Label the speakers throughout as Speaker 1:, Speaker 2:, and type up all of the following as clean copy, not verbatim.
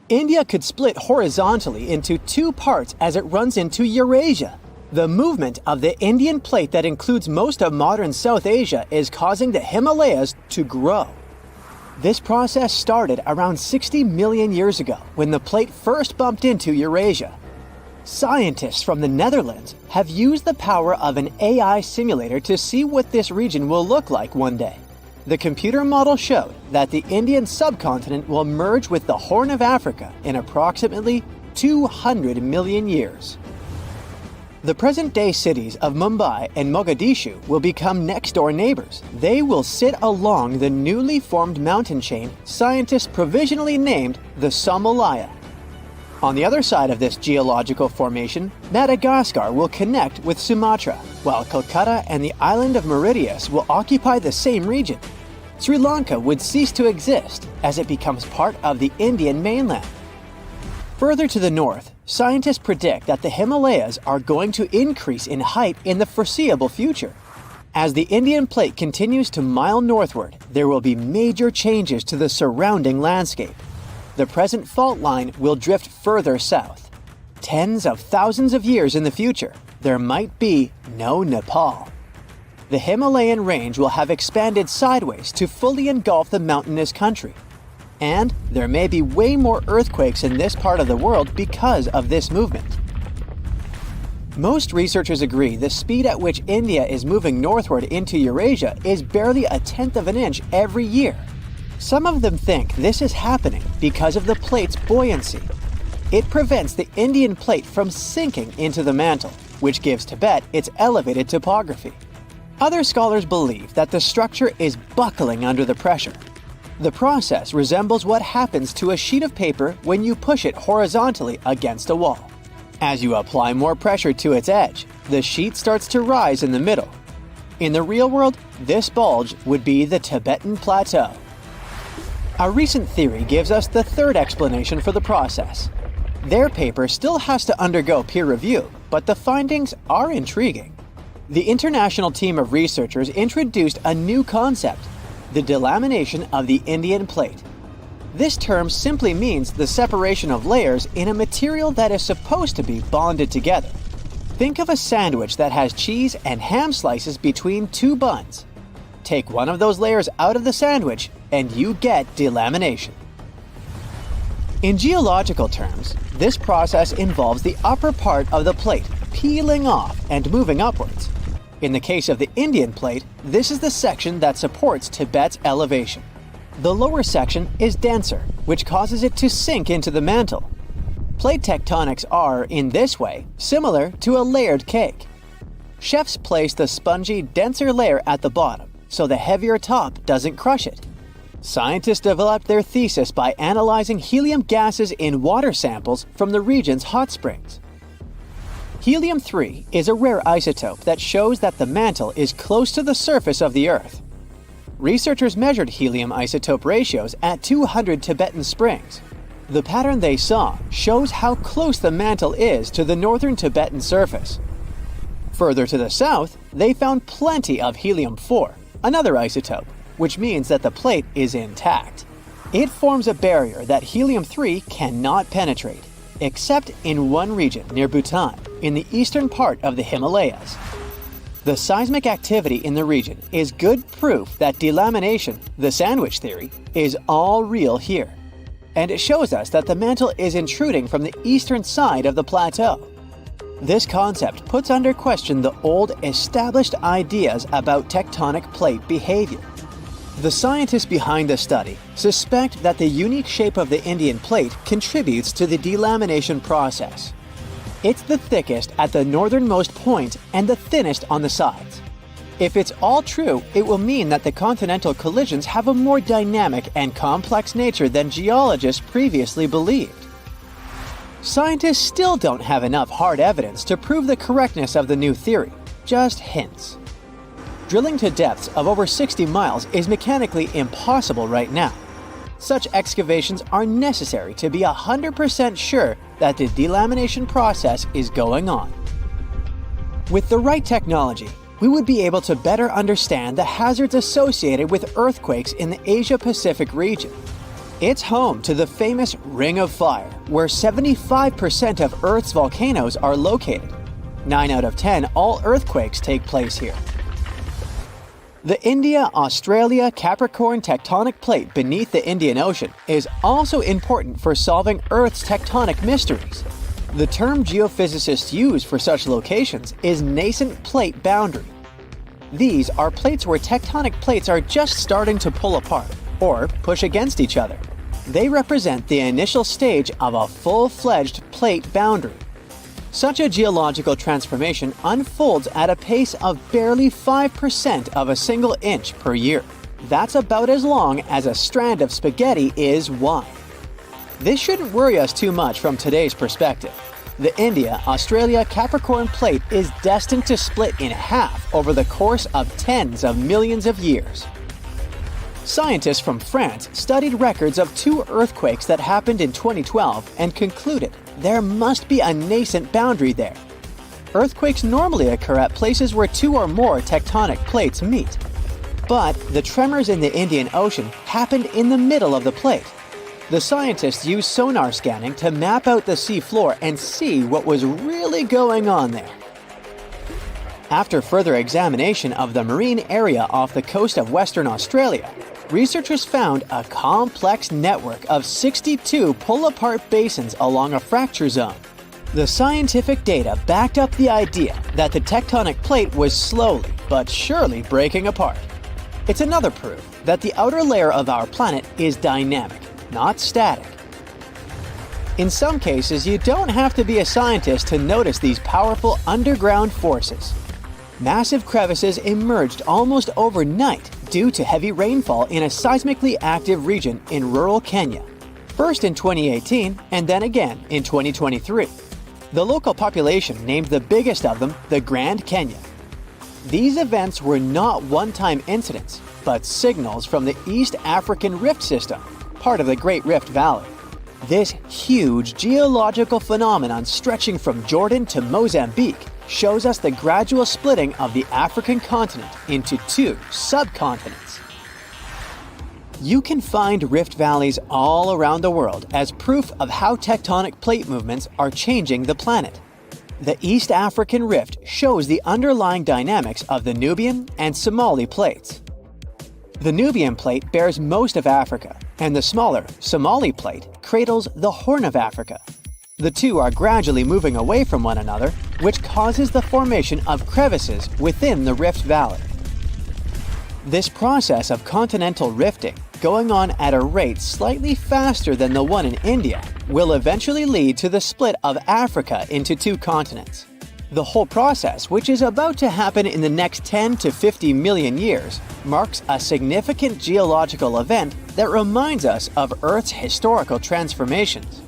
Speaker 1: India could split horizontally into two parts as it runs into Eurasia. The movement of the Indian plate that includes most of modern South Asia is causing the Himalayas to grow. This process started around 60 million years ago when the plate first bumped into Eurasia. Scientists from the Netherlands have used the power of an AI simulator to see what this region will look like one day. The computer model showed that the Indian subcontinent will merge with the Horn of Africa in approximately 200 million years. The present-day cities of Mumbai and Mogadishu will become next-door neighbors. They will sit along the newly formed mountain chain scientists provisionally named the Himalaya. On the other side of this geological formation, Madagascar will connect with Sumatra, while Calcutta and the island of Mauritius will occupy the same region. Sri Lanka would cease to exist as it becomes part of the Indian mainland. Further to the north, scientists predict that the Himalayas are going to increase in height in the foreseeable future. As the Indian plate continues to mile northward, there will be major changes to the surrounding landscape. The present fault line will drift further south. Tens of thousands of years in the future, there might be no Nepal. The Himalayan range will have expanded sideways to fully engulf the mountainous country. And there may be way more earthquakes in this part of the world because of this movement. Most researchers agree the speed at which India is moving northward into Eurasia is barely a tenth of an inch every year. Some of them think this is happening because of the plate's buoyancy. It prevents the Indian plate from sinking into the mantle, which gives Tibet its elevated topography. Other scholars believe that the structure is buckling under the pressure. The process resembles what happens to a sheet of paper when you push it horizontally against a wall. As you apply more pressure to its edge, the sheet starts to rise in the middle. In the real world, this bulge would be the Tibetan Plateau. A recent theory gives us the third explanation for the process. Their paper still has to undergo peer review, but the findings are intriguing. The international team of researchers introduced a new concept, the delamination of the Indian plate. This term simply means the separation of layers in a material that is supposed to be bonded together. Think of a sandwich that has cheese and ham slices between two buns. Take one of those layers out of the sandwich, and you get delamination. In geological terms, this process involves the upper part of the plate peeling off and moving upwards. In the case of the Indian plate, this is the section that supports Tibet's elevation. The lower section is denser, which causes it to sink into the mantle. Plate tectonics are, in this way, similar to a layered cake. Chefs place the spongy, denser layer at the bottom, so the heavier top doesn't crush it. Scientists developed their thesis by analyzing helium gases in water samples from the region's hot springs. Helium-3 is a rare isotope that shows that the mantle is close to the surface of the Earth. Researchers measured helium isotope ratios at 200 Tibetan springs. The pattern they saw shows how close the mantle is to the northern Tibetan surface. Further to the south, they found plenty of helium-4, another isotope, which means that the plate is intact. It forms a barrier that helium-3 cannot penetrate, except in one region near Bhutan, in the eastern part of the Himalayas. The seismic activity in the region is good proof that delamination, the sandwich theory, is all real here. And it shows us that the mantle is intruding from the eastern side of the plateau. This concept puts under question the old, established ideas about tectonic plate behavior. The scientists behind the study suspect that the unique shape of the Indian plate contributes to the delamination process. It's the thickest at the northernmost point and the thinnest on the sides. If it's all true, it will mean that the continental collisions have a more dynamic and complex nature than geologists previously believed. Scientists still don't have enough hard evidence to prove the correctness of the new theory, just hints. Drilling to depths of over 60 miles is mechanically impossible right now. Such excavations are necessary to be 100% sure that the delamination process is going on. With the right technology, we would be able to better understand the hazards associated with earthquakes in the Asia-Pacific region. It's home to the famous Ring of Fire, where 75% of Earth's volcanoes are located. 9 out of 10 all earthquakes take place here. The India-Australia-Capricorn tectonic plate beneath the Indian Ocean is also important for solving Earth's tectonic mysteries. The term geophysicists use for such locations is nascent plate boundary. These are plates where tectonic plates are just starting to pull apart or push against each other. They represent the initial stage of a full-fledged plate boundary. Such a geological transformation unfolds at a pace of barely 5% of a single inch per year. That's about as long as a strand of spaghetti is wide. This shouldn't worry us too much from today's perspective. The India-Australia-Capricorn plate is destined to split in half over the course of tens of millions of years. Scientists from France studied records of 2 earthquakes that happened in 2012 and concluded there must be a nascent boundary there. Earthquakes normally occur at places where 2 or more tectonic plates meet. But the tremors in the Indian Ocean happened in the middle of the plate. The scientists used sonar scanning to map out the sea floor and see what was really going on there. After further examination of the marine area off the coast of Western Australia, researchers found a complex network of 62 pull-apart basins along a fracture zone. The scientific data backed up the idea that the tectonic plate was slowly but surely breaking apart. It's another proof that the outer layer of our planet is dynamic, not static. In some cases, you don't have to be a scientist to notice these powerful underground forces. Massive crevices emerged almost overnight due to heavy rainfall in a seismically active region in rural Kenya, first in 2018 and then again in 2023. The local population named the biggest of them the Grand Canyon. These events were not one-time incidents, but signals from the East African Rift System, part of the Great Rift Valley. This huge geological phenomenon stretching from Jordan to Mozambique shows us the gradual splitting of the African continent into 2 subcontinents. You can find rift valleys all around the world as proof of how tectonic plate movements are changing the planet. The East African Rift shows the underlying dynamics of the Nubian and Somali plates. The Nubian plate bears most of Africa, and the smaller Somali plate cradles the Horn of Africa. The 2 are gradually moving away from one another, which causes the formation of crevices within the Rift Valley. This process of continental rifting, going on at a rate slightly faster than the one in India, will eventually lead to the split of Africa into 2 continents. The whole process, which is about to happen in the next 10 to 50 million years, marks a significant geological event that reminds us of Earth's historical transformations.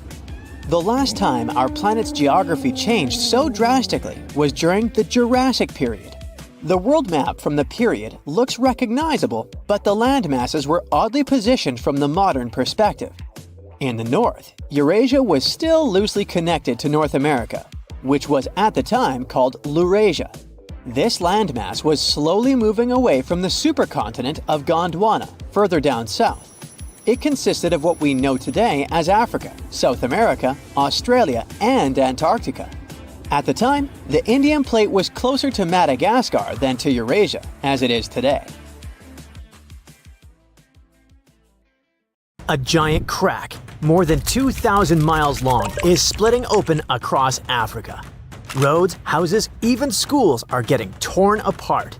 Speaker 1: The last time our planet's geography changed so drastically was during the Jurassic period. The world map from the period looks recognizable, but the landmasses were oddly positioned from the modern perspective. In the north, Eurasia was still loosely connected to North America, which was at the time called Laurasia. This landmass was slowly moving away from the supercontinent of Gondwana, further down south. It consisted of what we know today as Africa, South America, Australia, and Antarctica. At the time, the Indian plate was closer to Madagascar than to Eurasia, as it is today. A giant crack, more than 2,000 miles long, is splitting open across Africa. Roads, houses, even schools are getting torn apart.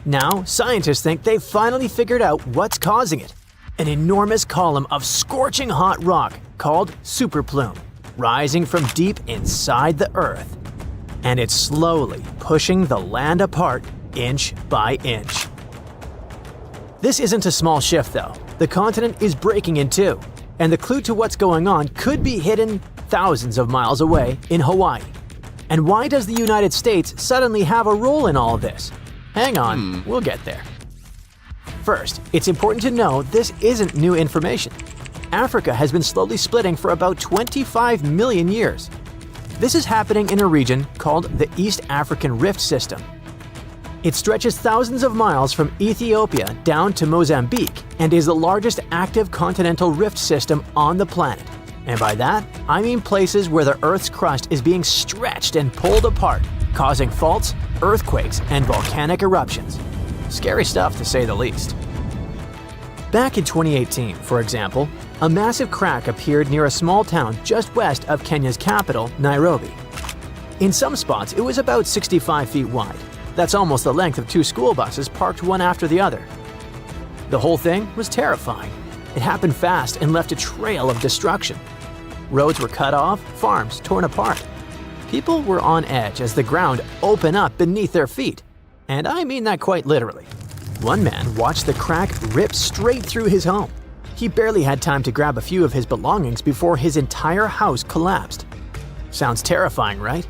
Speaker 1: Now, scientists think they've finally figured out what's causing it. An enormous column of scorching hot rock called superplume, rising from deep inside the Earth. And it's slowly pushing the land apart inch by inch. This isn't a small shift though. The continent is breaking in 2, and the clue to what's going on could be hidden thousands of miles away in Hawaii. And why does the United States suddenly have a role in all this? Hang on, we'll get there. First, it's important to know this isn't new information. Africa has been slowly splitting for about 25 million years. This is happening in a region called the East African Rift System. It stretches thousands of miles from Ethiopia down to Mozambique and is the largest active continental rift system on the planet. And by that, I mean places where the Earth's crust is being stretched and pulled apart, causing faults, earthquakes, and volcanic eruptions. Scary stuff to say the least. Back in 2018, for example, a massive crack appeared near a small town just west of Kenya's capital, Nairobi. In some spots, it was about 65 feet wide. That's almost the length of 2 school buses parked one after the other. The whole thing was terrifying. It happened fast and left a trail of destruction. Roads were cut off, farms torn apart. People were on edge as the ground opened up beneath their feet. And I mean that quite literally. One man watched the crack rip straight through his home. He barely had time to grab a few of his belongings before his entire house collapsed. Sounds terrifying, right?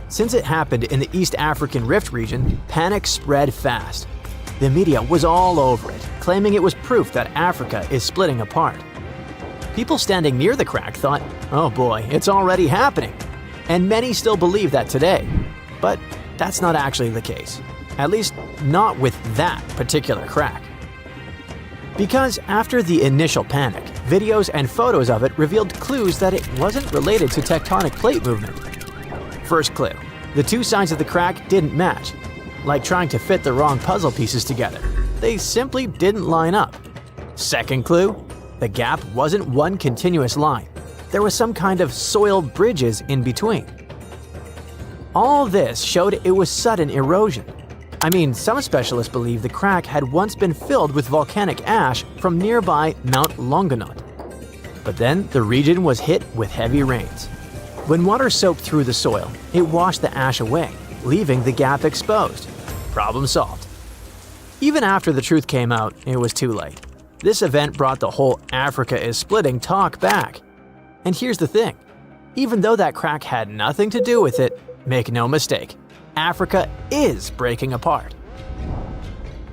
Speaker 1: Since it happened in the East African Rift region, panic spread fast. The media was all over it, claiming it was proof that Africa is splitting apart. People standing near the crack thought, oh boy, it's already happening. And many still believe that today. But that's not actually the case. At least not with that particular crack. Because after the initial panic, videos and photos of it revealed clues that it wasn't related to tectonic plate movement. First clue, the 2 sides of the crack didn't match. Like trying to fit the wrong puzzle pieces together. They simply didn't line up. Second clue, the gap wasn't one continuous line. There was some kind of soil bridges in between. All this showed it was sudden erosion. I mean, some specialists believe the crack had once been filled with volcanic ash from nearby Mount Longonot. But then the region was hit with heavy rains. When water soaked through the soil, it washed the ash away, leaving the gap exposed. Problem solved. Even after the truth came out, it was too late. This event brought the whole Africa is splitting talk back. And here's the thing. Even though that crack had nothing to do with it, make no mistake, Africa is breaking apart.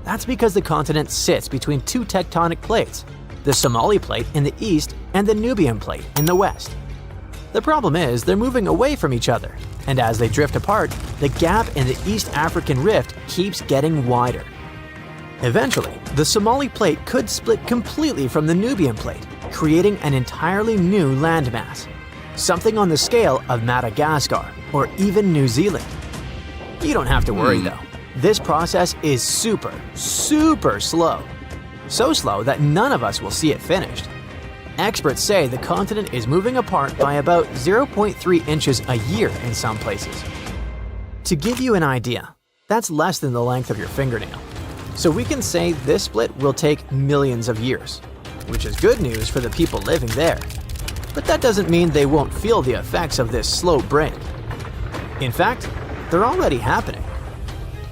Speaker 1: That's because the continent sits between 2 tectonic plates, the Somali Plate in the east and the Nubian Plate in the west. The problem is they're moving away from each other, and as they drift apart, the gap in the East African Rift keeps getting wider. Eventually, the Somali Plate could split completely from the Nubian Plate, creating an entirely new landmass, something on the scale of Madagascar or even New Zealand. You don't have to worry though. This process is super slow. So slow that none of us will see it finished. Experts say the continent is moving apart by about 0.3 inches a year in some places. To give you an idea, that's less than the length of your fingernail. So we can say this split will take millions of years, which is good news for the people living there. But that doesn't mean they won't feel the effects of this slow break. In fact, they're already happening.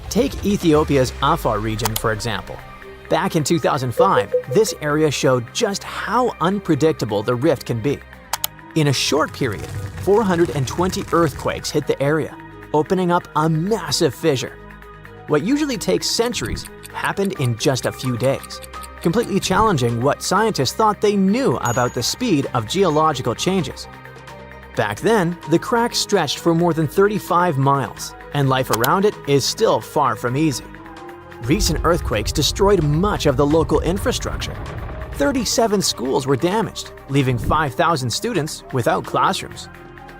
Speaker 1: Take Ethiopia's Afar region, for example. Back in 2005, this area showed just how unpredictable the rift can be. In a short period, 420 earthquakes hit the area, opening up a massive fissure. What usually takes centuries happened in just a few days, completely challenging what scientists thought they knew about the speed of geological changes. Back then, the crack stretched for more than 35 miles, and life around it is still far from easy. Recent earthquakes destroyed much of the local infrastructure. 37 schools were damaged, leaving 5,000 students without classrooms.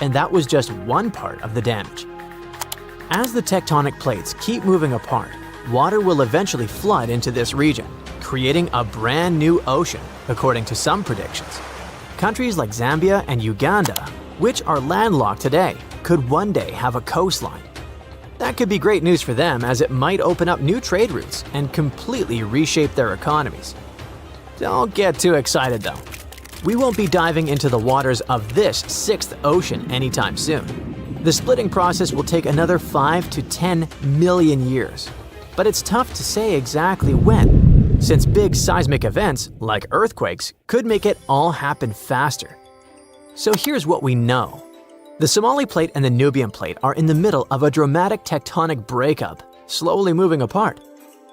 Speaker 1: And that was just one part of the damage. As the tectonic plates keep moving apart, water will eventually flood into this region, creating a brand new ocean, according to some predictions. Countries like Zambia and Uganda, which are landlocked today, could one day have a coastline. That could be great news for them, as it might open up new trade routes and completely reshape their economies. Don't get too excited though. We won't be diving into the waters of this 6th ocean anytime soon. The splitting process will take another 5 to 10 million years. But it's tough to say exactly when, since big seismic events, like earthquakes, could make it all happen faster. So here's what we know. The Somali Plate and the Nubian Plate are in the middle of a dramatic tectonic breakup, slowly moving apart.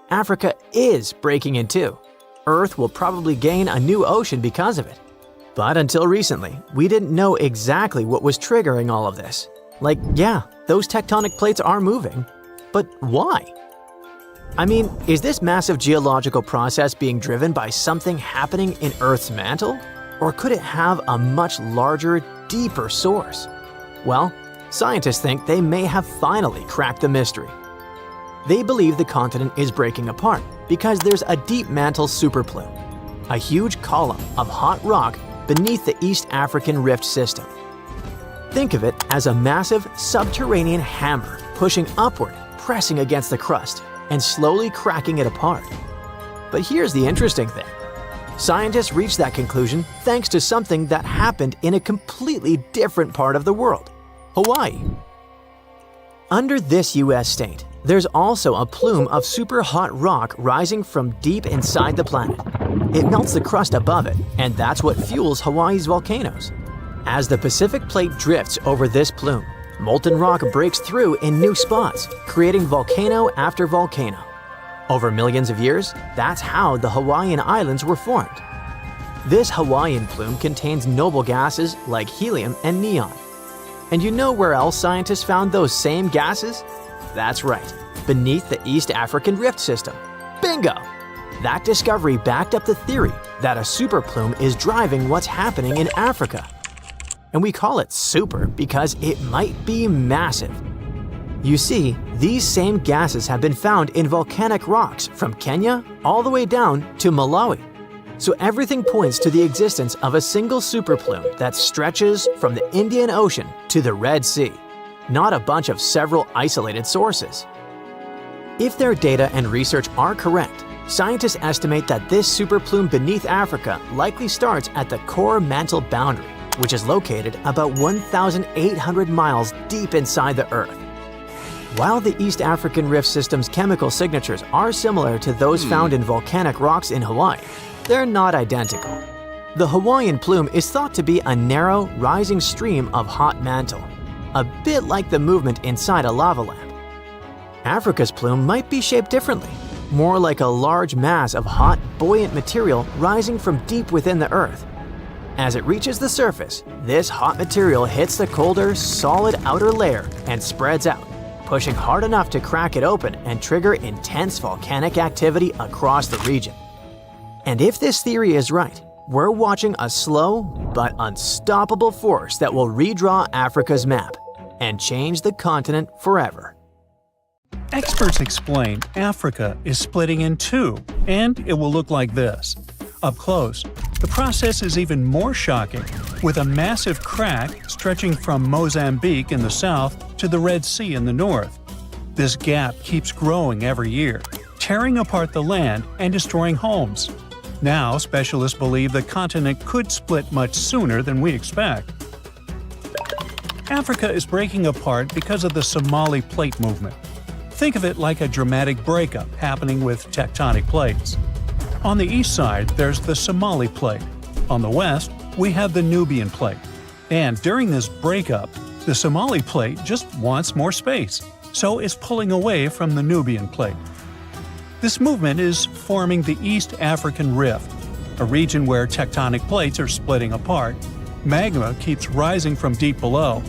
Speaker 1: Africa is breaking in two. Earth will probably gain a new ocean because of it. But until recently, we didn't know exactly what was triggering all of this. Like, yeah, those tectonic plates are moving, but why? I mean, is this massive geological process being driven by something happening in Earth's mantle? Or could it have a much larger, deeper source? Well, scientists think they may have finally cracked the mystery. They believe the continent is breaking apart because there's a deep mantle superplume, a huge column of hot rock beneath the East African Rift system. Think of it as a massive subterranean hammer pushing upward, pressing against the crust, and slowly cracking it apart. But here's the interesting thing. Scientists reached that conclusion thanks to something that happened in a completely different part of the world, Hawaii. Under this US state, there's also a plume of super hot rock rising from deep inside the planet. It melts the crust above it, and that's what fuels Hawaii's volcanoes. As the Pacific Plate drifts over this plume, molten rock breaks through in new spots, creating volcano after volcano. Over millions of years, that's how the Hawaiian Islands were formed. This Hawaiian plume contains noble gases like helium and neon. And you know where else scientists found those same gases? That's right, beneath the East African Rift system. Bingo! That discovery backed up the theory that a superplume is driving what's happening in Africa. And we call it super because it might be massive. You see, these same gases have been found in volcanic rocks from Kenya all the way down to Malawi. So everything points to the existence of a single superplume that stretches from the Indian Ocean to the Red Sea, not a bunch of several isolated sources. If their data and research are correct, scientists estimate that this superplume beneath Africa likely starts at the core mantle boundary, which is located about 1,800 miles deep inside the Earth. While the East African Rift system's chemical signatures are similar to those found in volcanic rocks in Hawaii, they're not identical. The Hawaiian plume is thought to be a narrow, rising stream of hot mantle, a bit like the movement inside a lava lamp. Africa's plume might be shaped differently, more like a large mass of hot, buoyant material rising from deep within the Earth. As it reaches the surface, this hot material hits the colder, solid outer layer and spreads out, pushing hard enough to crack it open and trigger intense volcanic activity across the region. And if this theory is right, we're watching a slow but unstoppable force that will redraw Africa's map and change the continent forever.
Speaker 2: Experts explain Africa is splitting in two, and it will look like this. Up close, the process is even more shocking, with a massive crack stretching from Mozambique in the south to the Red Sea in the north. This gap keeps growing every year, tearing apart the land and destroying homes. Now, specialists believe the continent could split much sooner than we expect. Africa is breaking apart because of the Somali Plate movement. Think of it like a dramatic breakup happening with tectonic plates. On the east side, there's the Somali Plate. On the west, we have the Nubian Plate. And during this breakup, the Somali Plate just wants more space, so it's pulling away from the Nubian Plate. This movement is forming the East African Rift, a region where tectonic plates are splitting apart, magma keeps rising from deep below,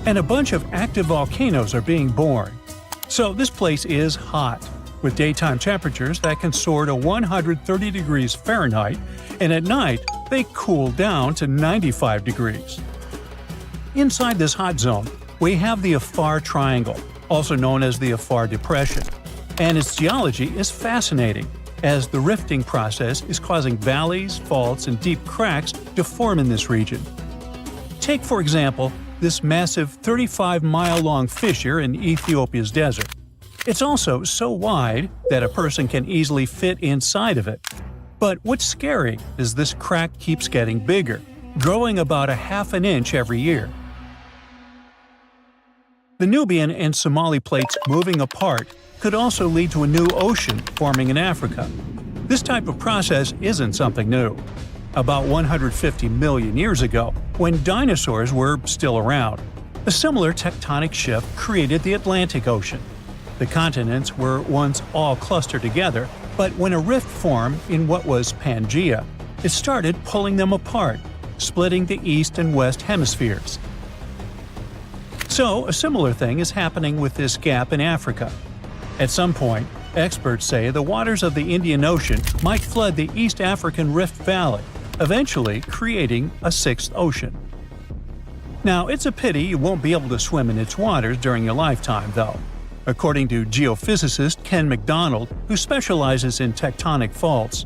Speaker 2: and a bunch of active volcanoes are being born. So this place is hot, with daytime temperatures that can soar to 130 degrees Fahrenheit, and at night they cool down to 95 degrees. Inside this hot zone, we have the Afar Triangle, also known as the Afar Depression. And its geology is fascinating, as the rifting process is causing valleys, faults, and deep cracks to form in this region. Take, for example, this massive 35-mile-long fissure in Ethiopia's desert. It's also so wide that a person can easily fit inside of it. But what's scary is this crack keeps getting bigger, growing about a half an inch every year. The Nubian and Somali plates moving apart could also lead to a new ocean forming in Africa. This type of process isn't something new. About 150 million years ago, when dinosaurs were still around, a similar tectonic shift created the Atlantic Ocean. The continents were once all clustered together, but when a rift formed in what was Pangaea, it started pulling them apart, splitting the east and west hemispheres. So, a similar thing is happening with this gap in Africa. At some point, Experts say the waters of the Indian Ocean might flood the East African Rift Valley, eventually creating a sixth ocean. Now, it's a pity you won't be able to swim in its waters during your lifetime, though. According to geophysicist Ken McDonald, who specializes in tectonic faults,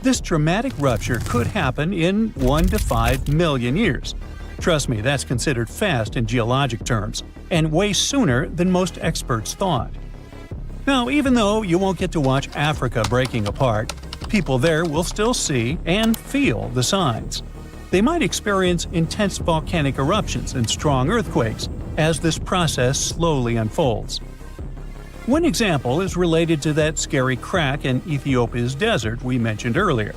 Speaker 2: this dramatic rupture could happen in 1 to 5 million years. Trust me, that's considered fast in geologic terms, and way sooner than most experts thought. Now, even though you won't get to watch Africa breaking apart, people there will still see and feel the signs. They might experience intense volcanic eruptions and strong earthquakes as this process slowly unfolds. One example is related to that scary crack in Ethiopia's desert we mentioned earlier.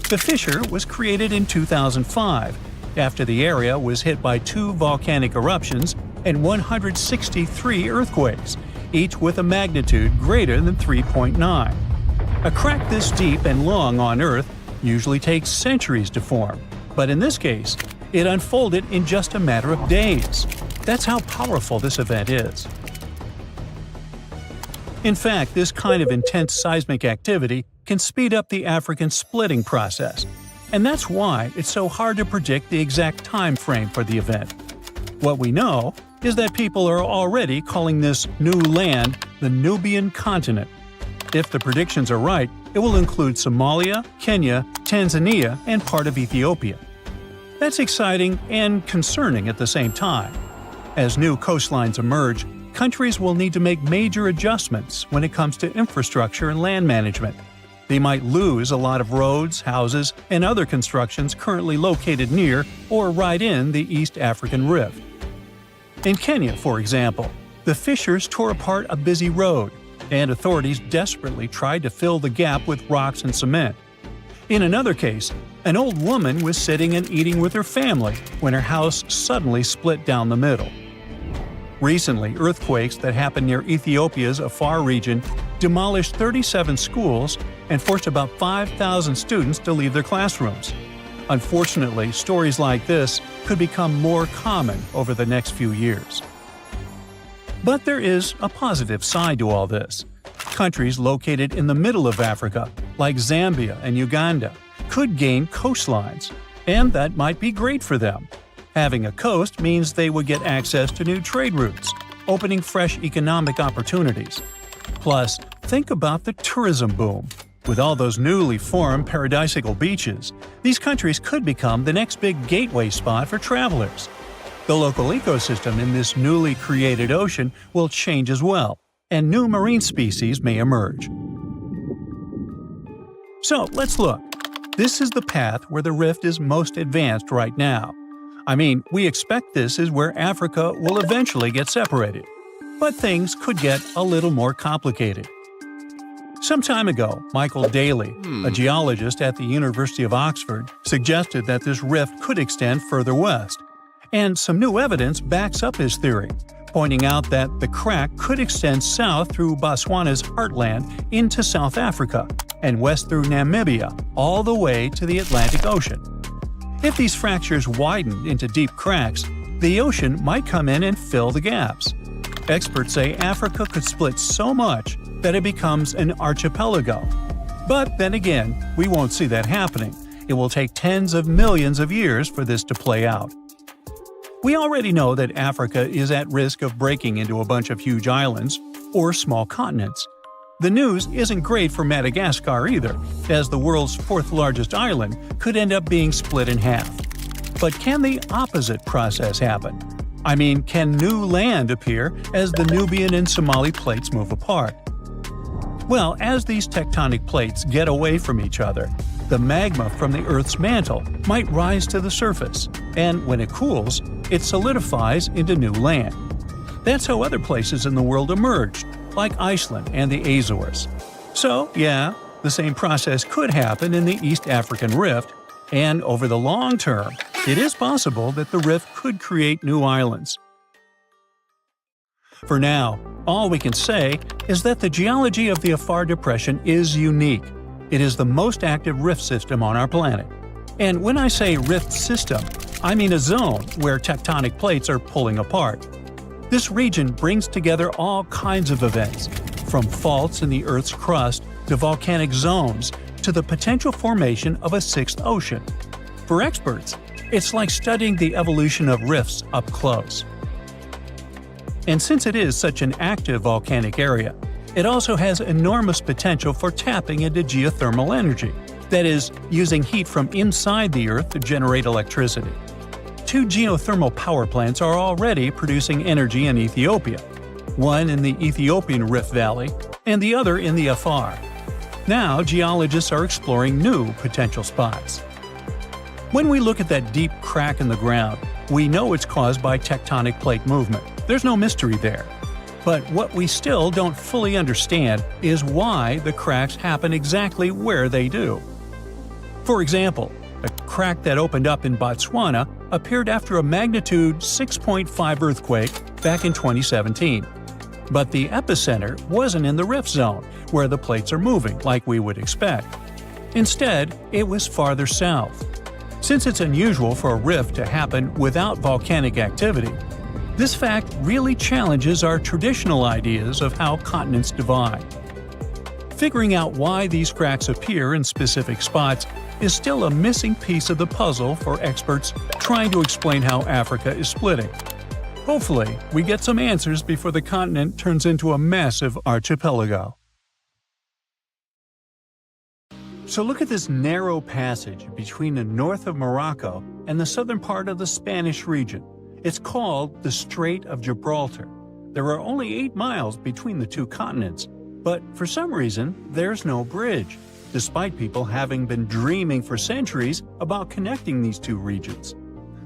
Speaker 2: The fissure was created in 2005, after the area was hit by 2 volcanic eruptions and 163 earthquakes, each with a magnitude greater than 3.9. A crack this deep and long on Earth usually takes centuries to form, but in this case, it unfolded in just a matter of days. That's how powerful this event is. In fact, this kind of intense seismic activity can speed up the African splitting process, and that's why it's so hard to predict the exact time frame for the event. What we know is that people are already calling this new land the Nubian continent. If the predictions are right, it will include Somalia, Kenya, Tanzania, and part of Ethiopia. That's exciting and concerning at the same time. As new coastlines emerge, countries will need to make major adjustments when it comes to infrastructure and land management. They might lose a lot of roads, houses, and other constructions currently located near or right in the East African Rift. In Kenya, for example, the fissures tore apart a busy road, and authorities desperately tried to fill the gap with rocks and cement. In another case, an old woman was sitting and eating with her family when her house suddenly split down the middle. Recently, earthquakes that happened near Ethiopia's Afar region demolished 37 schools and forced about 5,000 students to leave their classrooms. Unfortunately, stories like this could become more common over the next few years. But there is a positive side to all this. Countries located in the middle of Africa, like Zambia and Uganda, could gain coastlines, and that might be great for them. Having a coast means they would get access to new trade routes, opening fresh economic opportunities. Plus, think about the tourism boom. With all those newly formed paradisical beaches, these countries could become the next big gateway spot for travelers. The local ecosystem in this newly created ocean will change as well, and new marine species may emerge. So, let's look. This is the path where the rift is most advanced right now. I mean, we expect this is where Africa will eventually get separated. But things could get a little more complicated. Some time ago, Michael Daly, a geologist at the University of Oxford, suggested that this rift could extend further west. And some new evidence backs up his theory, pointing out that the crack could extend south through Botswana's heartland into South Africa and west through Namibia, all the way to the Atlantic Ocean. If these fractures widened into deep cracks, the ocean might come in and fill the gaps. Experts say Africa could split so much that it becomes an archipelago. But then again, we won't see that happening. It will take tens of millions of years for this to play out. We already know that Africa is at risk of breaking into a bunch of huge islands, or small continents. The news isn't great for Madagascar either, as the world's 4th largest island could end up being split in half. But can the opposite process happen? I mean, can new land appear as the Nubian and Somali plates move apart? Well, as these tectonic plates get away from each other, the magma from the Earth's mantle might rise to the surface, and when it cools, it solidifies into new land. That's how other places in the world emerged, like Iceland and the Azores. So, yeah, the same process could happen in the East African Rift, and over the long term, it is possible that the rift could create new islands. For now, all we can say is that the geology of the Afar Depression is unique. It is the most active rift system on our planet. And when I say rift system, I mean a zone where tectonic plates are pulling apart. This region brings together all kinds of events, from faults in the Earth's crust to volcanic zones to the potential formation of a sixth ocean. For experts, it's like studying the evolution of rifts up close. And since it is such an active volcanic area, it also has enormous potential for tapping into geothermal energy, that is, using heat from inside the Earth to generate electricity. 2 geothermal power plants are already producing energy in Ethiopia, one in the Ethiopian Rift Valley and the other in the Afar. Now, geologists are exploring new potential spots. When we look at that deep crack in the ground, we know it's caused by tectonic plate movement. There's no mystery there. But what we still don't fully understand is why the cracks happen exactly where they do. For example, a crack that opened up in Botswana appeared after a magnitude 6.5 earthquake back in 2017. But the epicenter wasn't in the rift zone, where the plates are moving like we would expect. Instead, it was farther south. Since it's unusual for a rift to happen without volcanic activity, this fact really challenges our traditional ideas of how continents divide. Figuring out why these cracks appear in specific spots is still a missing piece of the puzzle for experts trying to explain how Africa is splitting. Hopefully, we get some answers before the continent turns into a massive archipelago. So look at this narrow passage between the north of Morocco and the southern part of the Spanish region. It's called the Strait of Gibraltar. There are only 8 miles between the two continents, but for some reason, there's no bridge, despite people having been dreaming for centuries about connecting these two regions.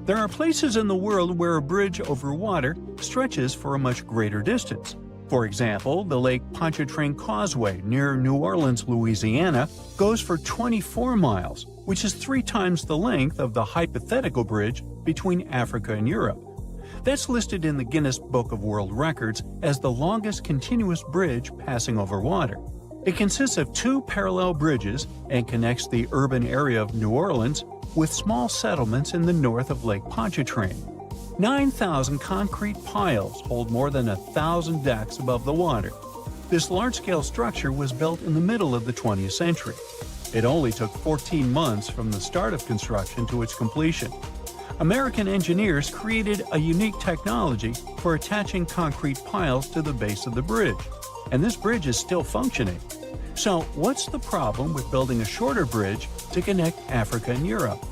Speaker 2: There are places in the world where a bridge over water stretches for a much greater distance. For example, the Lake Pontchartrain Causeway near New Orleans, Louisiana, goes for 24 miles, which is 3 times the length of the hypothetical bridge between Africa and Europe. That's listed in the Guinness Book of World Records as the longest continuous bridge passing over water. It consists of 2 parallel bridges and connects the urban area of New Orleans with small settlements in the north of Lake Pontchartrain. 9,000 concrete piles hold more than 1,000 decks above the water. This large-scale structure was built in the middle of the 20th century. It only took 14 months from the start of construction to its completion. American engineers created a unique technology for attaching concrete piles to the base of the bridge, and this bridge is still functioning. So, what's the problem with building a shorter bridge to connect Africa and Europe?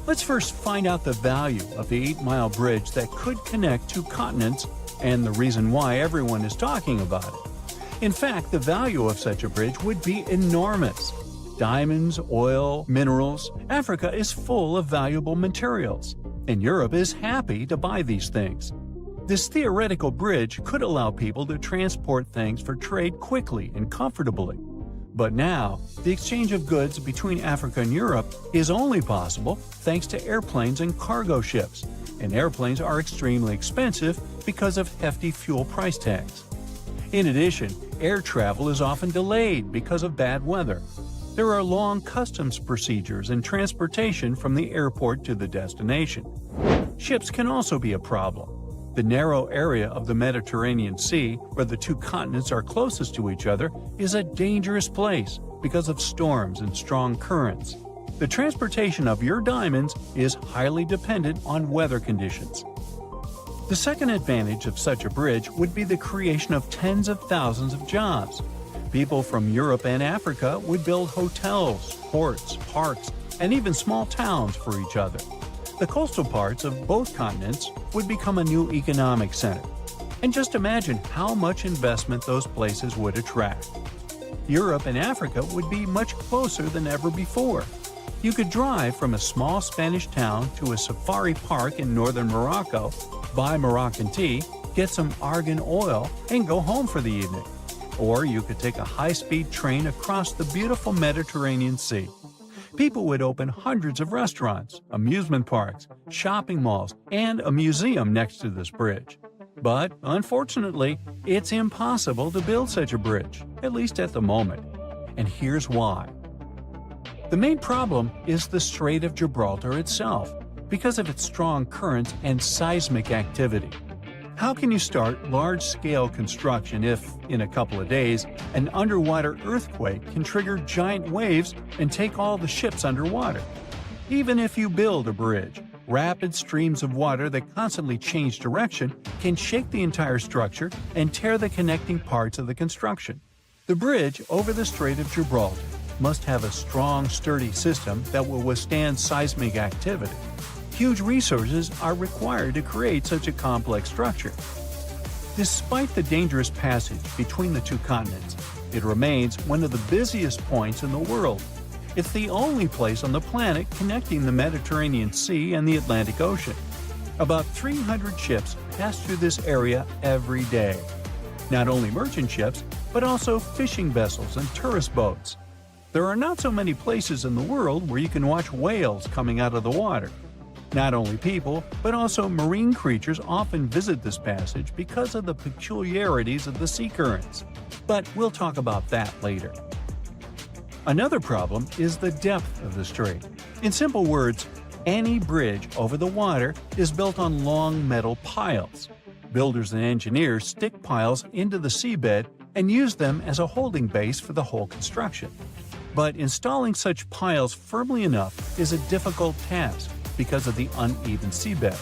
Speaker 2: Let's first find out the value of the 8-mile bridge that could connect 2 continents and the reason why everyone is talking about it. In fact, the value of such a bridge would be enormous. Diamonds, oil, minerals. Africa is full of valuable materials, and Europe is happy to buy these things. This theoretical bridge could allow people to transport things for trade quickly and comfortably. But now, the exchange of goods between Africa and Europe is only possible thanks to airplanes and cargo ships, and airplanes are extremely expensive because of hefty fuel price tags. In addition, air travel is often delayed because of bad weather. There are long customs procedures and transportation from the airport to the destination. Ships can also be a problem. The narrow area of the Mediterranean Sea, where the 2 continents are closest to each other, is a dangerous place because of storms and strong currents. The transportation of your diamonds is highly dependent on weather conditions. The second advantage of such a bridge would be the creation of tens of thousands of jobs. People from Europe and Africa would build hotels, ports, parks, and even small towns for each other. The coastal parts of both continents would become a new economic center. And just imagine how much investment those places would attract. Europe and Africa would be much closer than ever before. You could drive from a small Spanish town to a safari park in northern Morocco, buy Moroccan tea, get some argan oil, and go home for the evening. Or you could take a high-speed train across the beautiful Mediterranean Sea. People would open hundreds of restaurants, amusement parks, shopping malls, and a museum next to this bridge. But, unfortunately, it's impossible to build such a bridge, at least at the moment. And here's why. The main problem is the Strait of Gibraltar itself, because of its strong currents and seismic activity. How can you start large-scale construction if, in a couple of days, an underwater earthquake can trigger giant waves and take all the ships underwater? Even if you build a bridge, rapid streams of water that constantly change direction can shake the entire structure and tear the connecting parts of the construction. The bridge over the Strait of Gibraltar must have a strong, sturdy system that will withstand seismic activity. Huge resources are required to create such a complex structure. Despite the dangerous passage between the two continents, it remains one of the busiest points in the world. It's the only place on the planet connecting the Mediterranean Sea and the Atlantic Ocean. About 300 ships pass through this area every day. Not only merchant ships, but also fishing vessels and tourist boats. There are not so many places in the world where you can watch whales coming out of the water. Not only people, but also marine creatures often visit this passage because of the peculiarities of the sea currents. But we'll talk about that later. Another problem is the depth of the strait. In simple words, any bridge over the water is built on long metal piles. Builders and engineers stick piles into the seabed and use them as a holding base for the whole construction. But installing such piles firmly enough is a difficult task because of the uneven seabed.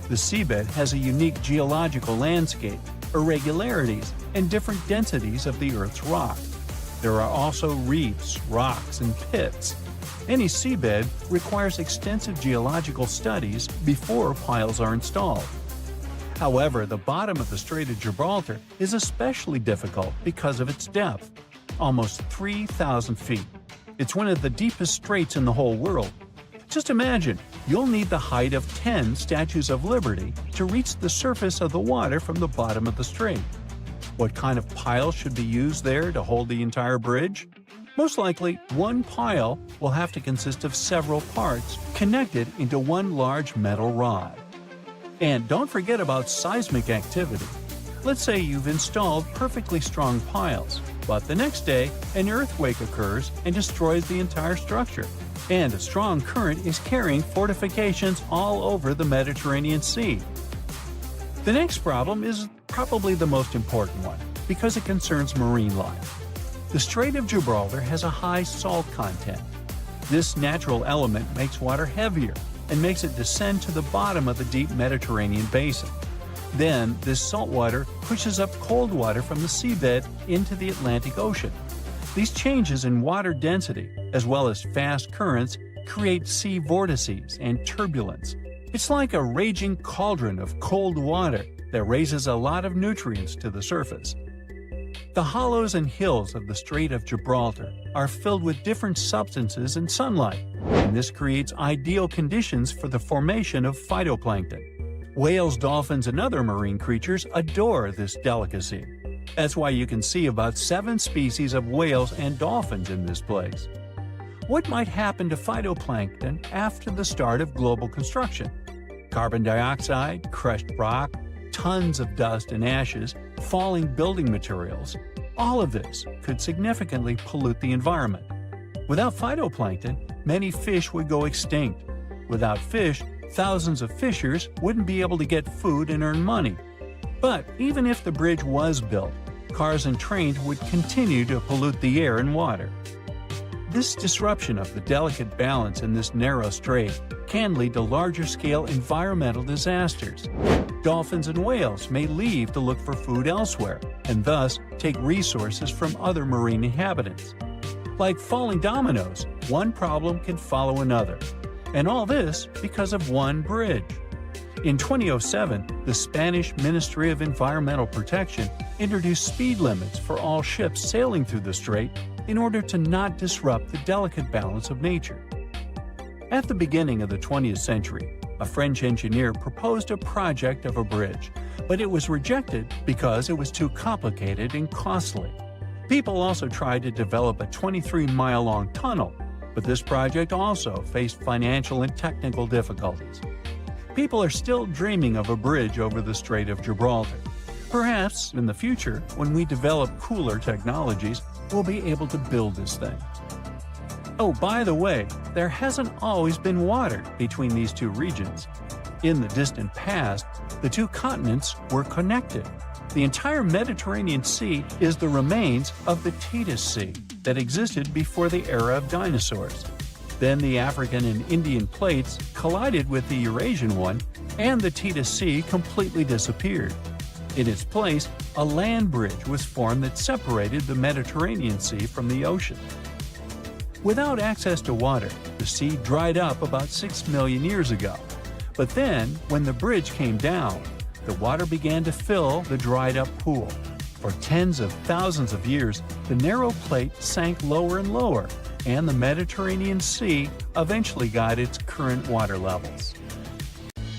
Speaker 2: The seabed has a unique geological landscape, irregularities, and different densities of the Earth's rock. There are also reefs, rocks, and pits. Any seabed requires extensive geological studies before piles are installed. However, the bottom of the Strait of Gibraltar is especially difficult because of its depth, almost 3,000 feet. It's one of the deepest straits in the whole world. Just imagine, you'll need the height of 10 Statues of Liberty to reach the surface of the water from the bottom of the strait. What kind of pile should be used there to hold the entire bridge? Most likely, one pile will have to consist of several parts connected into one large metal rod. And don't forget about seismic activity. Let's say you've installed perfectly strong piles, but the next day, an earthquake occurs and destroys the entire structure. And a strong current is carrying fortifications all over the Mediterranean Sea. The next problem is probably the most important one, because it concerns marine life. The Strait of Gibraltar has a high salt content. This natural element makes water heavier and makes it descend to the bottom of the deep Mediterranean basin. Then, this salt water pushes up cold water from the seabed into the Atlantic Ocean. These changes in water density, as well as fast currents, create sea vortices and turbulence. It's like a raging cauldron of cold water that raises a lot of nutrients to the surface. The hollows and hills of the Strait of Gibraltar are filled with different substances and sunlight, and this creates ideal conditions for the formation of phytoplankton. Whales, dolphins, and other marine creatures adore this delicacy. That's why you can see about 7 species of whales and dolphins in this place. What might happen to phytoplankton after the start of global construction? Carbon dioxide, crushed rock, tons of dust and ashes, falling building materials. All of this could significantly pollute the environment. Without phytoplankton, many fish would go extinct. Without fish, thousands of fishers wouldn't be able to get food and earn money. But even if the bridge was built, cars and trains would continue to pollute the air and water. This disruption of the delicate balance in this narrow strait can lead to larger-scale environmental disasters. Dolphins and whales may leave to look for food elsewhere, and thus take resources from other marine inhabitants. Like falling dominoes, one problem can follow another. And all this because of one bridge. In 2007, the Spanish Ministry of Environmental Protection introduced speed limits for all ships sailing through the strait in order to not disrupt the delicate balance of nature. At the beginning of the 20th century, a French engineer proposed a project of a bridge, but it was rejected because it was too complicated and costly. People also tried to develop a 23-mile-long tunnel, but this project also faced financial and technical difficulties. People are still dreaming of a bridge over the Strait of Gibraltar. Perhaps, in the future, when we develop cooler technologies, we'll be able to build this thing. Oh, by the way, there hasn't always been water between these two regions. In the distant past, the two continents were connected. The entire Mediterranean Sea is the remains of the Tethys Sea that existed before the era of dinosaurs. Then the African and Indian plates collided with the Eurasian one, and the Tethys Sea completely disappeared. In its place, a land bridge was formed that separated the Mediterranean Sea from the ocean. Without access to water, the sea dried up about 6 million years ago. But then, when the bridge came down, the water began to fill the dried-up pool. For tens of thousands of years, the narrow plate sank lower and lower, and the Mediterranean Sea eventually got its current water levels.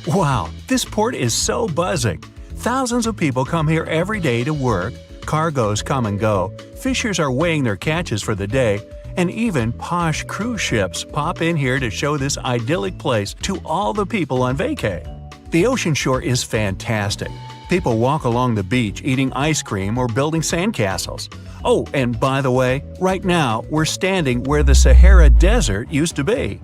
Speaker 2: Wow, this port is so buzzing! Thousands of people come here every day to work, cargoes come and go, fishers are weighing their catches for the day, and even posh cruise ships pop in here to show this idyllic place to all the people on vacay. The ocean shore is fantastic. People walk along the beach eating ice cream or building sandcastles. Oh, and by the way, right now we're standing where the Sahara Desert used to be.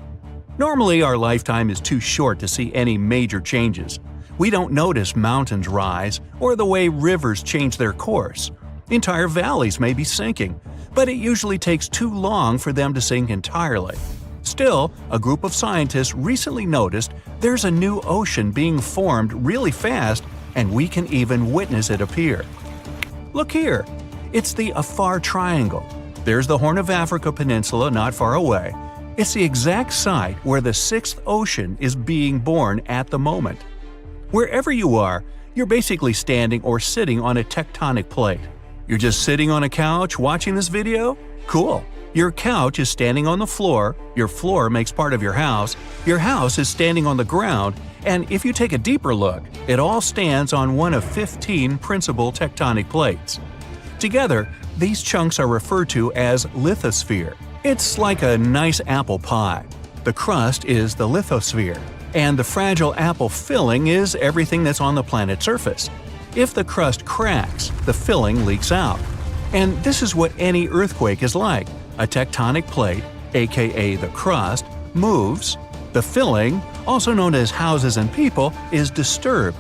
Speaker 2: Normally our lifetime is too short to see any major changes. We don't notice mountains rise or the way rivers change their course. Entire valleys may be sinking, but it usually takes too long for them to sink entirely. Still, a group of scientists recently noticed there's a new ocean being formed really fast, and we can even witness it appear. Look here! It's the Afar Triangle. There's the Horn of Africa Peninsula not far away. It's the exact site where the sixth ocean is being born at the moment. Wherever you are, you're basically standing or sitting on a tectonic plate. You're just sitting on a couch watching this video? Cool! Your couch is standing on the floor, your floor makes part of your house is standing on the ground, and if you take a deeper look, it all stands on one of 15 principal tectonic plates. Together, these chunks are referred to as lithosphere. It's like a nice apple pie. The crust is the lithosphere, and the fragile apple filling is everything that's on the planet's surface. If the crust cracks, the filling leaks out. And this is what any earthquake is like. A tectonic plate, aka the crust, moves. The filling, also known as houses and people, is disturbed.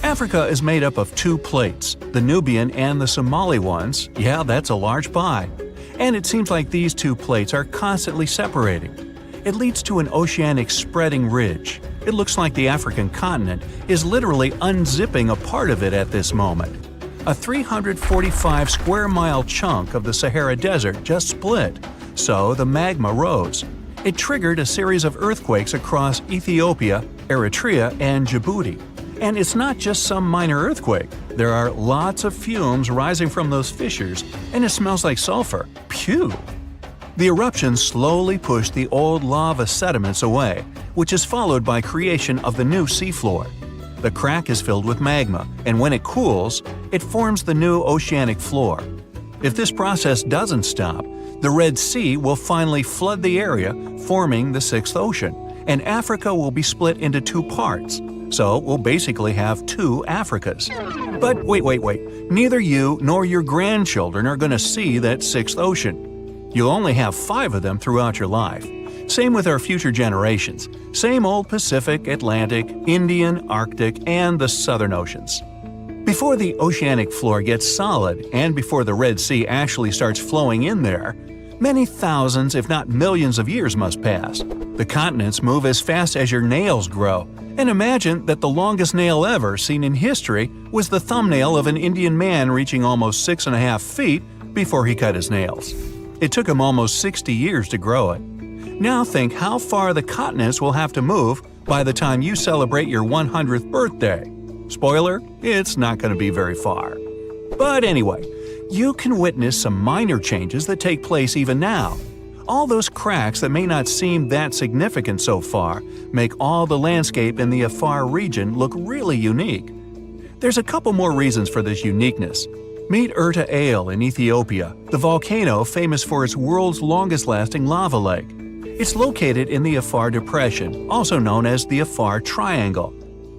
Speaker 2: Africa is made up of two plates, the Nubian and the Somali ones. Yeah, that's a large pie. And it seems like these two plates are constantly separating. It leads to an oceanic spreading ridge. It looks like the African continent is literally unzipping a part of it at this moment. A 345 square mile chunk of the Sahara Desert just split, so the magma rose. It triggered a series of earthquakes across Ethiopia, Eritrea, and Djibouti. And it's not just some minor earthquake. There are lots of fumes rising from those fissures, and it smells like sulfur. Phew! The eruptions slowly push the old lava sediments away, which is followed by creation of the new seafloor. The crack is filled with magma, and when it cools, it forms the new oceanic floor. If this process doesn't stop, the Red Sea will finally flood the area, forming the sixth ocean, and Africa will be split into two parts. So we'll basically have two Africas. But wait. Neither you nor your grandchildren are going to see that sixth ocean. You'll only have 5 of them throughout your life. Same with our future generations. Same old Pacific, Atlantic, Indian, Arctic, and the Southern Oceans. Before the oceanic floor gets solid, and before the Red Sea actually starts flowing in there, many thousands, if not millions of years must pass. The continents move as fast as your nails grow, and imagine that the longest nail ever seen in history was the thumbnail of an Indian man reaching almost 6.5 feet before he cut his nails. It took him almost 60 years to grow it. Now think how far the continents will have to move by the time you celebrate your 100th birthday. Spoiler, it's not going to be very far. But anyway, you can witness some minor changes that take place even now. All those cracks that may not seem that significant so far make all the landscape in the Afar region look really unique. There's a couple more reasons for this uniqueness. Meet Erta Ale in Ethiopia, the volcano famous for its world's longest-lasting lava lake. It's located in the Afar Depression, also known as the Afar Triangle.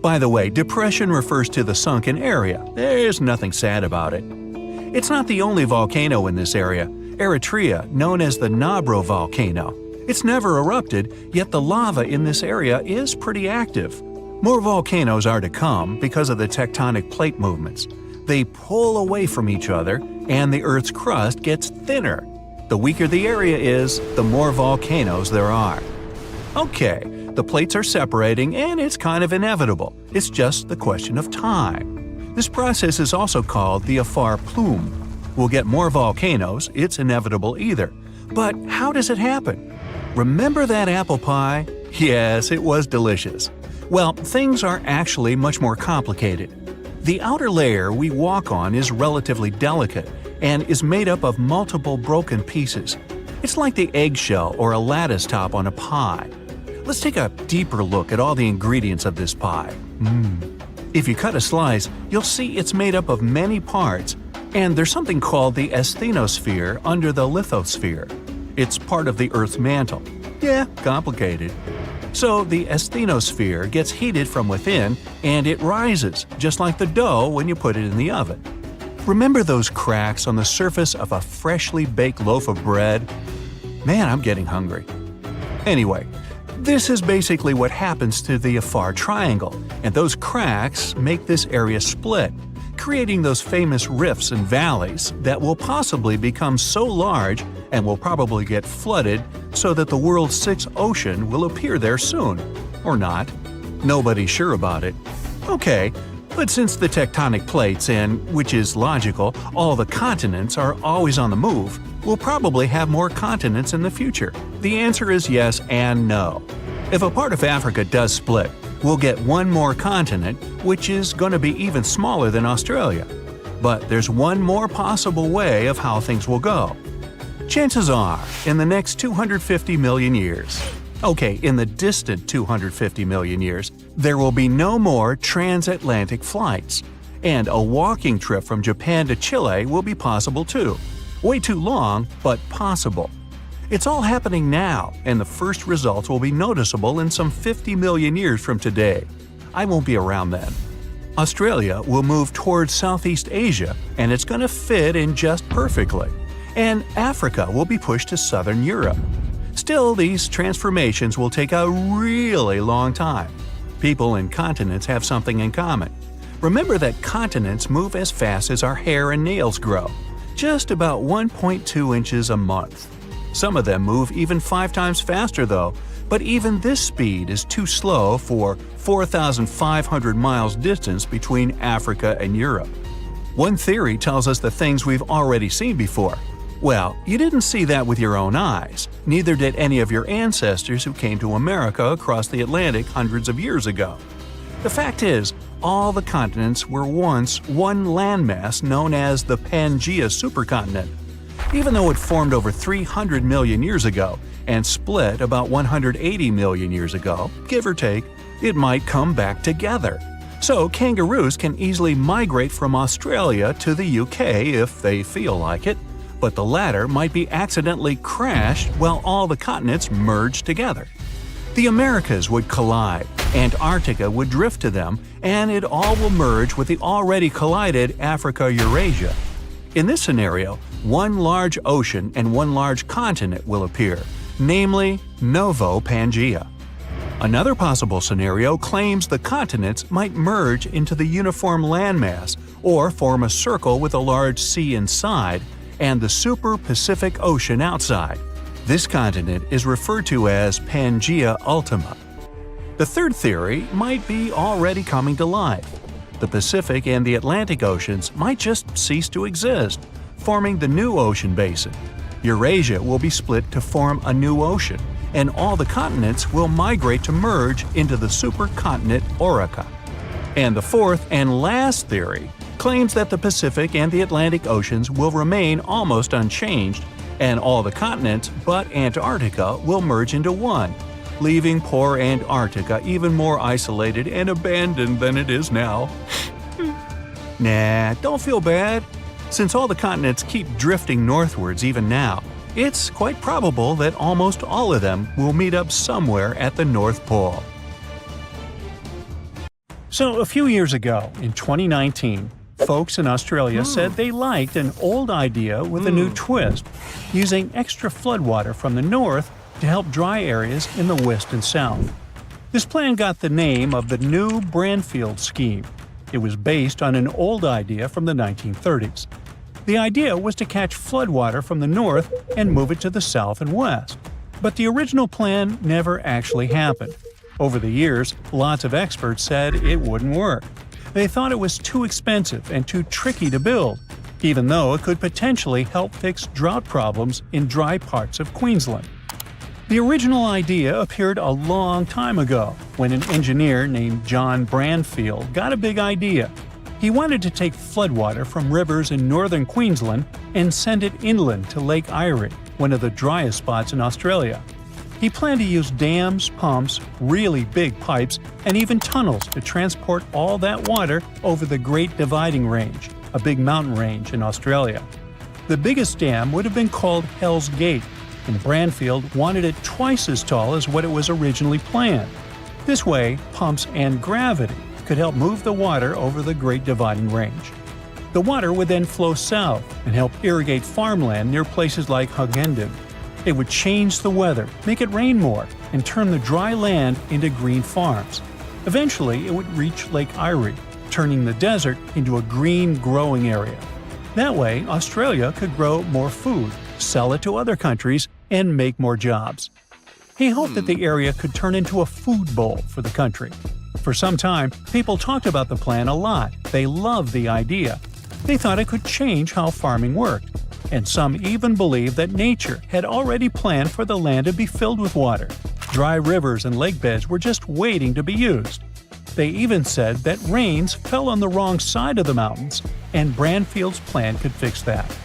Speaker 2: By the way, depression refers to the sunken area. There's nothing sad about it. It's not the only volcano in this area. Eritrea, known as the Nabro volcano. It's never erupted, yet the lava in this area is pretty active. More volcanoes are to come because of the tectonic plate movements. They pull away from each other, and the Earth's crust gets thinner. The weaker the area is, the more volcanoes there are. Okay, the plates are separating, and it's kind of inevitable. It's just the question of time. This process is also called the afar plume. We'll get more volcanoes, it's inevitable either. But how does it happen? Remember that apple pie? Yes, it was delicious. Well, things are actually much more complicated. The outer layer we walk on is relatively delicate and is made up of multiple broken pieces. It's like the eggshell or a lattice top on a pie. Let's take a deeper look at all the ingredients of this pie. If you cut a slice, you'll see it's made up of many parts, and there's something called the asthenosphere under the lithosphere. It's part of the Earth's mantle. Yeah, complicated. So the asthenosphere gets heated from within, and it rises, just like the dough when you put it in the oven. Remember those cracks on the surface of a freshly baked loaf of bread? Man, I'm getting hungry. Anyway, this is basically what happens to the afar triangle, and those cracks make this area split, creating those famous rifts and valleys that will possibly become so large and will probably get flooded so that the world's sixth ocean will appear there soon. Or not. Nobody's sure about it. Okay, but since the tectonic plates and, which is logical, all the continents are always on the move, we'll probably have more continents in the future. The answer is yes and no. If a part of Africa does split, we'll get one more continent, which is going to be even smaller than Australia. But there's one more possible way of how things will go. Chances are, in the next 250 million years, in the distant 250 million years, there will be no more transatlantic flights. And a walking trip from Japan to Chile will be possible too. Way too long, but possible. It's all happening now, and the first results will be noticeable in some 50 million years from today. I won't be around then. Australia will move towards Southeast Asia, and it's going to fit in just perfectly. And Africa will be pushed to southern Europe. Still, these transformations will take a really long time. People and continents have something in common. Remember that continents move as fast as our hair and nails grow, just about 1.2 inches a month. Some of them move even 5 times faster though, but even this speed is too slow for 4,500 miles distance between Africa and Europe. One theory tells us the things we've already seen before. Well, you didn't see that with your own eyes, neither did any of your ancestors who came to America across the Atlantic hundreds of years ago. The fact is, all the continents were once one landmass known as the Pangaea Supercontinent. Even though it formed over 300 million years ago and split about 180 million years ago, give or take, it might come back together. So kangaroos can easily migrate from Australia to the UK if they feel like it, but the latter might be accidentally crashed while all the continents merge together. The Americas would collide, Antarctica would drift to them, and it all will merge with the already collided Africa-Eurasia. In this scenario, one large ocean and one large continent will appear, namely Novo Pangaea. Another possible scenario claims the continents might merge into the uniform landmass or form a circle with a large sea inside and the super Pacific Ocean outside. This continent is referred to as Pangaea Ultima. The third theory might be already coming to life. The Pacific and the Atlantic Oceans might just cease to exist, forming the new ocean basin. Eurasia will be split to form a new ocean, and all the continents will migrate to merge into the supercontinent Orica. And the fourth and last theory claims that the Pacific and the Atlantic Oceans will remain almost unchanged, and all the continents but Antarctica will merge into one, leaving poor Antarctica even more isolated and abandoned than it is now. Nah, don't feel bad. Since all the continents keep drifting northwards even now, it's quite probable that almost all of them will meet up somewhere at the North Pole. So a few years ago, in 2019, folks in Australia said they liked an old idea with a new twist, using extra floodwater from the north to help dry areas in the west and south. This plan got the name of the new Branfield scheme. It was based on an old idea from the 1930s. The idea was to catch floodwater from the north and move it to the south and west. But the original plan never actually happened. Over the years, lots of experts said it wouldn't work. They thought it was too expensive and too tricky to build, even though it could potentially help fix drought problems in dry parts of Queensland. The original idea appeared a long time ago, when an engineer named John Branfield got a big idea. He wanted to take floodwater from rivers in northern Queensland and send it inland to Lake Erie, one of the driest spots in Australia. He planned to use dams, pumps, really big pipes, and even tunnels to transport all that water over the Great Dividing Range, a big mountain range in Australia. The biggest dam would have been called Hell's Gate, and Branfield wanted it twice as tall as what it was originally planned. This way, pumps and gravity could help move the water over the Great Dividing Range. The water would then flow south and help irrigate farmland near places like Hughenden. It would change the weather, make it rain more, and turn the dry land into green farms. Eventually, it would reach Lake Erie, turning the desert into a green growing area. That way, Australia could grow more food, sell it to other countries, and make more jobs. He hoped that the area could turn into a food bowl for the country. For some time, people talked about the plan a lot. They loved the idea. They thought it could change how farming worked. And some even believed that nature had already planned for the land to be filled with water. Dry rivers and lake beds were just waiting to be used. They even said that rains fell on the wrong side of the mountains, and Branfield's plan could fix that.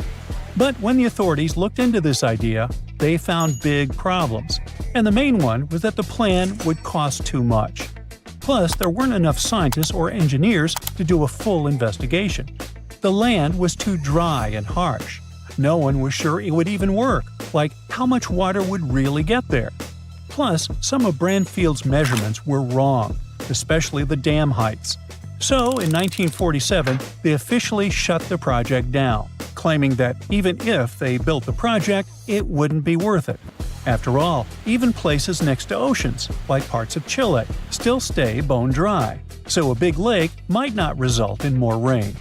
Speaker 2: But when the authorities looked into this idea, they found big problems. And the main one was that the plan would cost too much. Plus, there weren't enough scientists or engineers to do a full investigation. The land was too dry and harsh. No one was sure it would even work, like how much water would really get there. Plus, some of Branfield's measurements were wrong, especially the dam heights. So, in 1947, they officially shut the project down, claiming that even if they built the project, it wouldn't be worth it. After all, even places next to oceans, like parts of Chile, still stay bone dry, so a big lake might not result in more rain.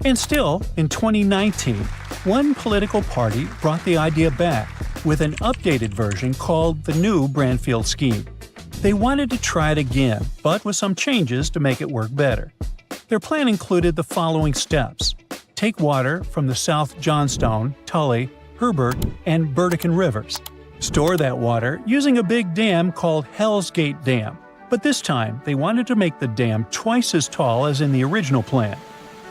Speaker 2: And still, in 2019, one political party brought the idea back with an updated version called the new Branfield scheme. They wanted to try it again, but with some changes to make it work better. Their plan included the following steps. Take water from the South Johnstone, Tully, Herbert, and Burdekin rivers. Store that water using a big dam called Hell's Gate Dam, but this time they wanted to make the dam twice as tall as in the original plan.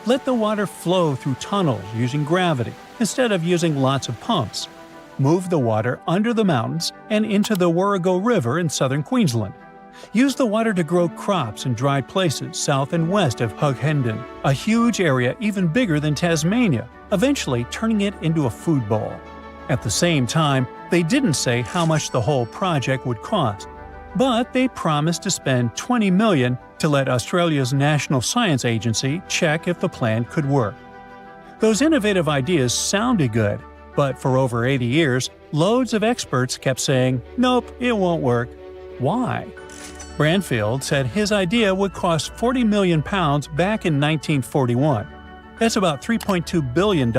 Speaker 2: Let the water flow through tunnels using gravity instead of using lots of pumps. Move the water under the mountains and into the Warrego River in southern Queensland. Use the water to grow crops in dry places south and west of Hughenden, a huge area even bigger than Tasmania, eventually turning it into a food bowl. At the same time, they didn't say how much the whole project would cost, but they promised to spend $20 million to let Australia's National Science Agency check if the plan could work. Those innovative ideas sounded good, but for over 80 years, loads of experts kept saying, "Nope, it won't work." Why? Branfield said his idea would cost £40 million back in 1941. That's about $3.2 billion